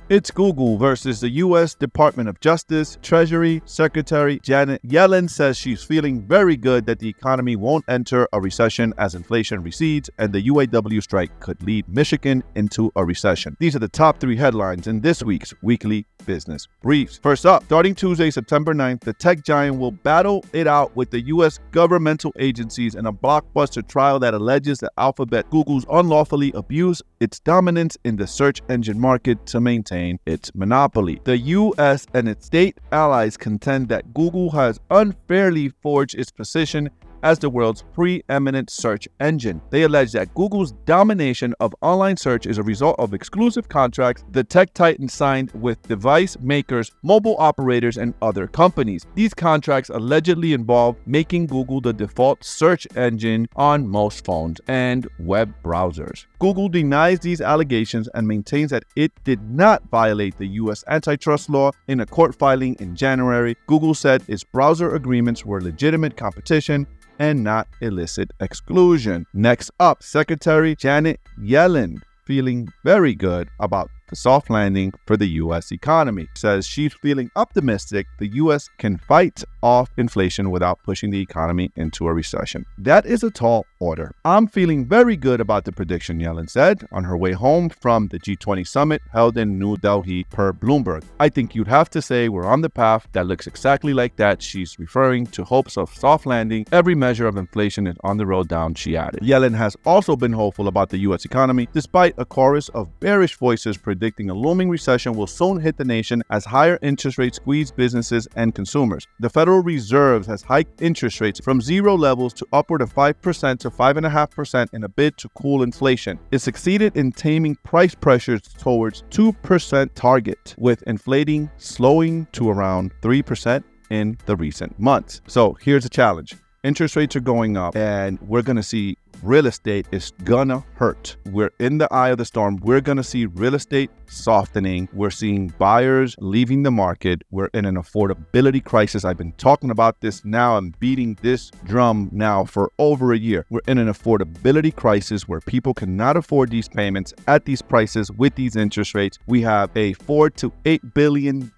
It's Google versus the U.S. Department of Justice. Treasury Secretary Janet Yellen says she's feeling very good that the economy won't enter a recession as inflation recedes, and the UAW strike could lead Michigan into a recession. These are the top 3 headlines in this week's Weekly Business Briefs. First up, starting Tuesday, September 9th, the tech giant will battle it out with the U.S. governmental agencies in a blockbuster trial that alleges that Alphabet, Google's unlawfully abused its dominance in the search engine market to maintain its monopoly. The U.S. and its state allies contend that Google has unfairly forged its position as the world's preeminent search engine. They allege that Google's domination of online search is a result of exclusive contracts the tech titan signed with device makers, mobile operators, and other companies. These contracts allegedly involve making Google the default search engine on most phones and web browsers. Google denies these allegations and maintains that it did not violate the U.S. antitrust law. In a court filing in January, Google said its browser agreements were legitimate competition and not illicit exclusion. Next up, Secretary Janet Yellen, feeling very good about the soft landing for the U.S. economy. Says she's feeling optimistic the U.S. can fight off inflation without pushing the economy into a recession. That is a tall order. I'm feeling very good about the prediction, Yellen said on her way home from the G20 summit held in New Delhi per Bloomberg. I think you'd have to say we're on the path that looks exactly like that. She's referring to hopes of soft landing. Every measure of inflation is on the road down, she added. Yellen has also been hopeful about the U.S. economy, despite a chorus of bearish voices predicting a looming recession will soon hit the nation as higher interest rates squeeze businesses and consumers. The Federal Reserve has hiked interest rates from 0 levels to upward of 5% to 5.5% in a bid to cool inflation. It succeeded in taming price pressures towards 2% target, with inflating slowing to around 3% in the recent months. So here's a challenge. Interest rates are going up, and we're going to see real estate is gonna hurt. We're in the eye of the storm. We're gonna see real estate softening. We're seeing buyers leaving the market. We're in an affordability crisis. I've been talking about this now. I'm beating this drum now for over a year. We're in an affordability crisis where people cannot afford these payments at these prices with these interest rates. We have a $4 to $8 billion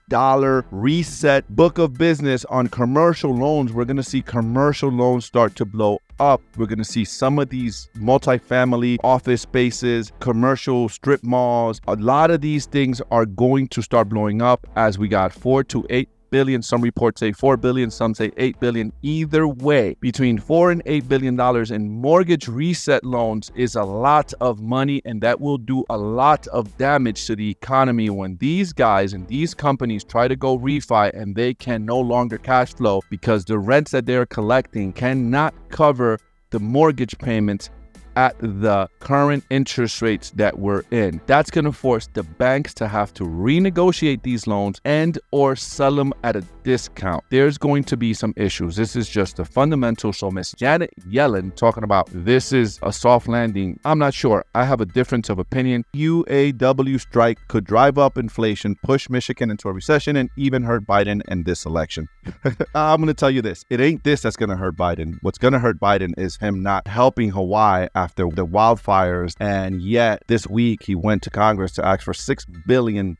reset book of business on commercial loans. We're going to see commercial loans start to blow up. We're going to see some of these multifamily office spaces, commercial strip malls. A lot of these things are going to start blowing up as we got $4 to $8 billion. Some reports say $4 billion, some say $8 billion. Either way, between $4 and $8 billion in mortgage reset loans is a lot of money, and that will do a lot of damage to the economy when these guys and these companies try to go refi and they can no longer cash flow because the rents that they're collecting cannot cover the mortgage payments at the current interest rates that we're in. That's going to force the banks to have to renegotiate these loans and or sell them at a discount. There's going to be some issues. This is just a fundamental. So Miss Janet Yellen talking about this is a soft landing. I'm not sure. I have a difference of opinion. UAW strike could drive up inflation, push Michigan into a recession, and even hurt Biden in this election. I'm going to tell you this. It ain't this that's going to hurt Biden. What's going to hurt Biden is him not helping Hawaii after the wildfires, and yet this week he went to Congress to ask for $6 billion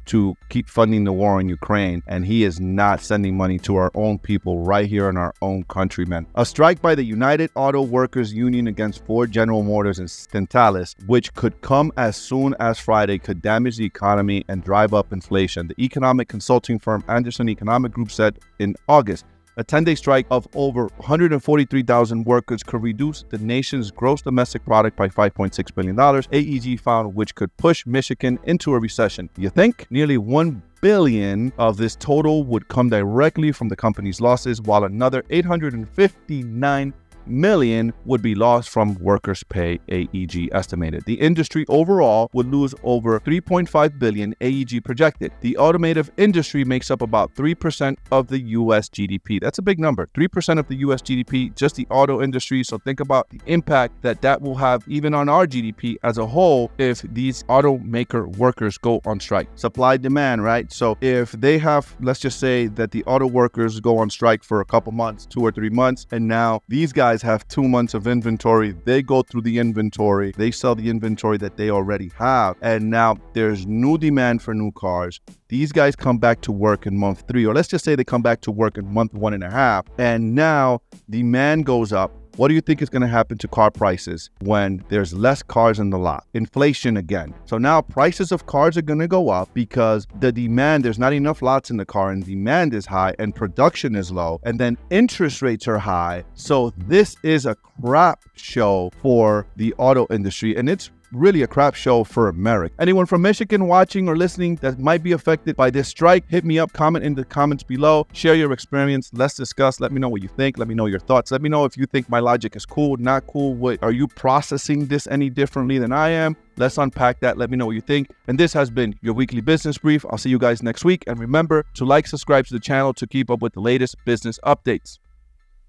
to keep funding the war in Ukraine, and he is not sending money to our own people right here in our own country, man. A strike by the United Auto Workers Union against Ford, General Motors, and Stellantis, which could come as soon as Friday, could damage the economy and drive up inflation. The economic consulting firm Anderson Economic Group said in August a 10-day strike of over 143,000 workers could reduce the nation's gross domestic product by $5.6 billion, AEG found, which could push Michigan into a recession. You think? Nearly $1 billion of this total would come directly from the company's losses, while another $859 million would be lost from workers' pay, AEG estimated. The industry overall would lose over $3.5 billion, AEG projected. The automotive industry makes up about 3% of the U.S. GDP. That's a big number. 3% of the U.S. GDP, just the auto industry. So think about the impact that will have even on our GDP as a whole if these automaker workers go on strike. Supply demand, right? So if they have, let's just say that the auto workers go on strike for a couple months, 2 or 3 months, and now these guys guys have 2 months of inventory. They go through the inventory. They sell the inventory that they already have. And now there's new demand for new cars. These guys come back to work in month 3, or let's just say they come back to work in month 1.5. And now demand goes up. What do you think is going to happen to car prices when there's less cars in the lot? Inflation again. So now prices of cars are going to go up because the demand, there's not enough lots in the car and demand is high and production is low. And then interest rates are high. So this is a crap show for the auto industry, and it's really a crap show for America. Anyone from Michigan watching or listening that might be affected by this strike, hit me up, comment in the comments below, share your experience, let's discuss, let me know what you think, let me know your thoughts, let me know if you think my logic is cool, not cool, are you processing this any differently than I am? Let's unpack that, let me know what you think. And this has been your weekly business brief. I'll see you guys next week, and remember to like, subscribe to the channel to keep up with the latest business updates.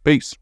Peace.